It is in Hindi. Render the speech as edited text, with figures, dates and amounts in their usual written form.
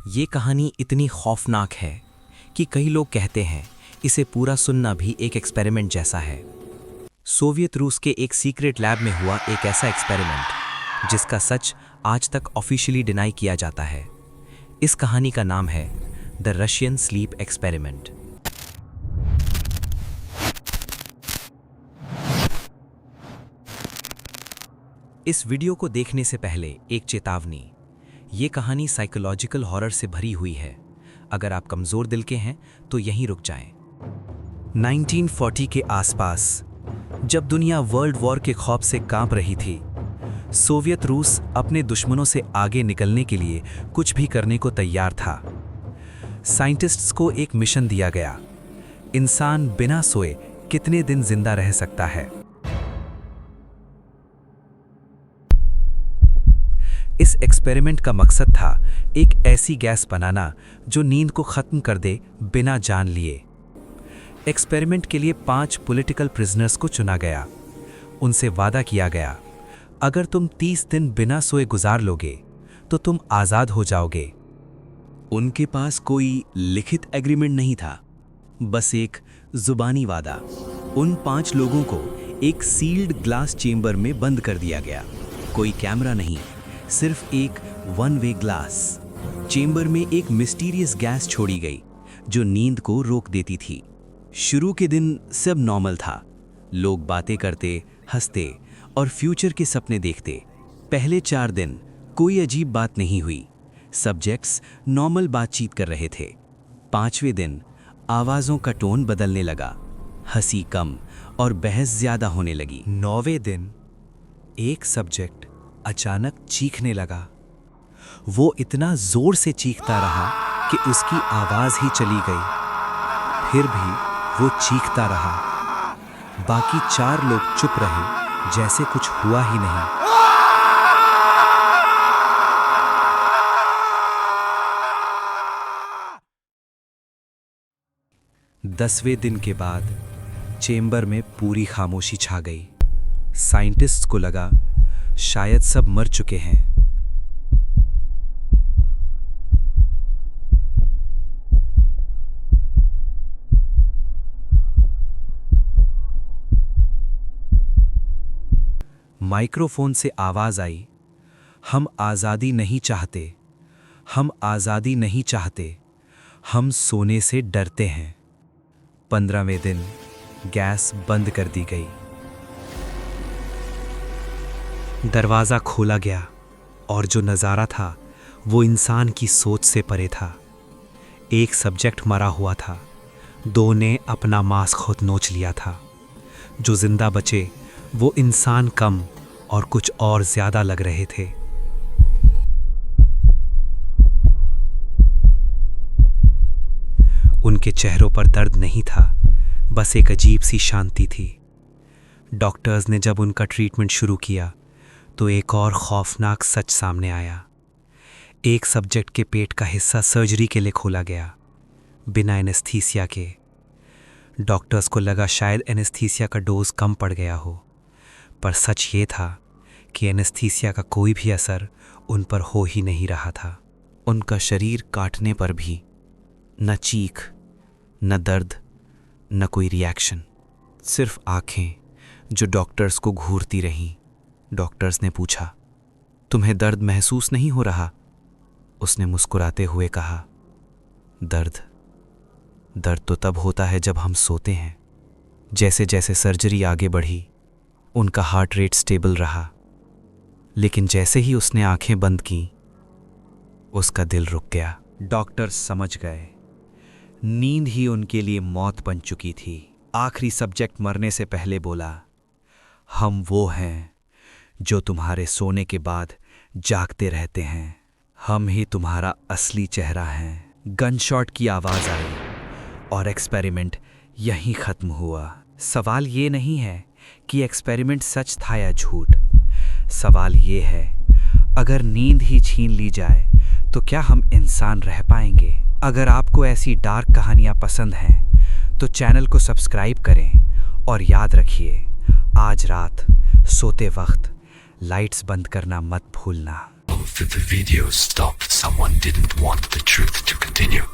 ये कहानी इतनी खौफनाक है कि कई लोग कहते हैं इसे पूरा सुनना भी एक एक्सपेरिमेंट जैसा है। सोवियत रूस के एक सीक्रेट लैब में हुआ एक ऐसा एक्सपेरिमेंट जिसका सच आज तक ऑफिशियली डिनाई किया जाता है। इस कहानी का नाम है द रशियन स्लीप एक्सपेरिमेंट। इस वीडियो को देखने से पहले एक चेतावनी, ये कहानी साइकोलॉजिकल हॉरर से भरी हुई है। अगर आप कमज़ोर दिल के हैं तो यहीं रुक जाएं। 1940 के आसपास, जब दुनिया वर्ल्ड वॉर के खौफ से कांप रही थी, सोवियत रूस अपने दुश्मनों से आगे निकलने के लिए कुछ भी करने को तैयार था। साइंटिस्ट्स को एक मिशन दिया गया, इंसान बिना सोए कितने दिन जिंदा रह सकता है। इस एक्सपेरिमेंट का मकसद था एक ऐसी गैस बनाना जो नींद को खत्म कर दे बिना जान लिए। एक्सपेरिमेंट के लिए 5 पॉलिटिकल प्रिजनर्स को चुना गया। उनसे वादा किया गया, अगर तुम 30 दिन बिना सोए गुजार लोगे तो तुम आज़ाद हो जाओगे। उनके पास कोई लिखित एग्रीमेंट नहीं था, बस एक जुबानी वादा। उन 5 लोगों को एक सील्ड ग्लास चेंबर में बंद कर दिया गया। कोई कैमरा नहीं, सिर्फ एक वन वे ग्लास। चेंबर में एक मिस्टीरियस गैस छोड़ी गई जो नींद को रोक देती थी। शुरू के दिन सब नॉर्मल था, लोग बातें करते, हंसते और फ्यूचर के सपने देखते। पहले 4 दिन कोई अजीब बात नहीं हुई, सब्जेक्ट्स नॉर्मल बातचीत कर रहे थे। 5वें दिन आवाज़ों का टोन बदलने लगा, हंसी कम और बहस ज़्यादा होने लगी। 9वें दिन एक सब्जेक्ट अचानक चीखने लगा। वो इतना जोर से चीखता रहा कि उसकी आवाज़ ही चली गई। फिर भी वो चीखता रहा। बाकी 4 लोग चुप रहे, जैसे कुछ हुआ ही नहीं। दसवें दिन के बाद चेंबर में पूरी खामोशी छा गई। साइंटिस्ट्स को लगा शायद सब मर चुके हैं। माइक्रोफोन से आवाज आई, हम आज़ादी नहीं चाहते, हम आज़ादी नहीं चाहते, हम सोने से डरते हैं। 15वें दिन गैस बंद कर दी गई। दरवाज़ा खोला गया और जो नज़ारा था वो इंसान की सोच से परे था। एक सब्जेक्ट मरा हुआ था, 2 ने अपना मांस खुद नोच लिया था। जो जिंदा बचे वो इंसान कम और कुछ और ज़्यादा लग रहे थे। उनके चेहरों पर दर्द नहीं था, बस एक अजीब सी शांति थी। डॉक्टर्स ने जब उनका ट्रीटमेंट शुरू किया तो एक और खौफनाक सच सामने आया। एक सब्जेक्ट के पेट का हिस्सा सर्जरी के लिए खोला गया, बिना एनेस्थीसिया के। डॉक्टर्स को लगा शायद एनेस्थीसिया का डोज कम पड़ गया हो, पर सच ये था कि एनेस्थीसिया का कोई भी असर उन पर हो ही नहीं रहा था। उनका शरीर काटने पर भी न चीख, न दर्द, न कोई रिएक्शन, सिर्फ आंखें जो डॉक्टर्स को घूरती रहीं। डॉक्टर्स ने पूछा, तुम्हें दर्द महसूस नहीं हो रहा? उसने मुस्कुराते हुए कहा, दर्द तो तब होता है जब हम सोते हैं। जैसे जैसे सर्जरी आगे बढ़ी, उनका हार्ट रेट स्टेबल रहा, लेकिन जैसे ही उसने आंखें बंद की, उसका दिल रुक गया। डॉक्टर्स समझ गए, नींद ही उनके लिए मौत बन चुकी थी। आखिरी सब्जेक्ट मरने से पहले बोला, हम वो हैं जो तुम्हारे सोने के बाद जागते रहते हैं, हम ही तुम्हारा असली चेहरा हैं। गनशॉट की आवाज़ आई और एक्सपेरिमेंट यहीं ख़त्म हुआ। सवाल ये नहीं है कि एक्सपेरिमेंट सच था या झूठ, सवाल ये है, अगर नींद ही छीन ली जाए तो क्या हम इंसान रह पाएंगे? अगर आपको ऐसी डार्क कहानियाँ पसंद हैं तो चैनल को सब्सक्राइब करें और याद रखिए, आज रात सोते वक्त लाइट्स बंद करना मत भूलना। After the video stopped, someone didn't want the truth to continue.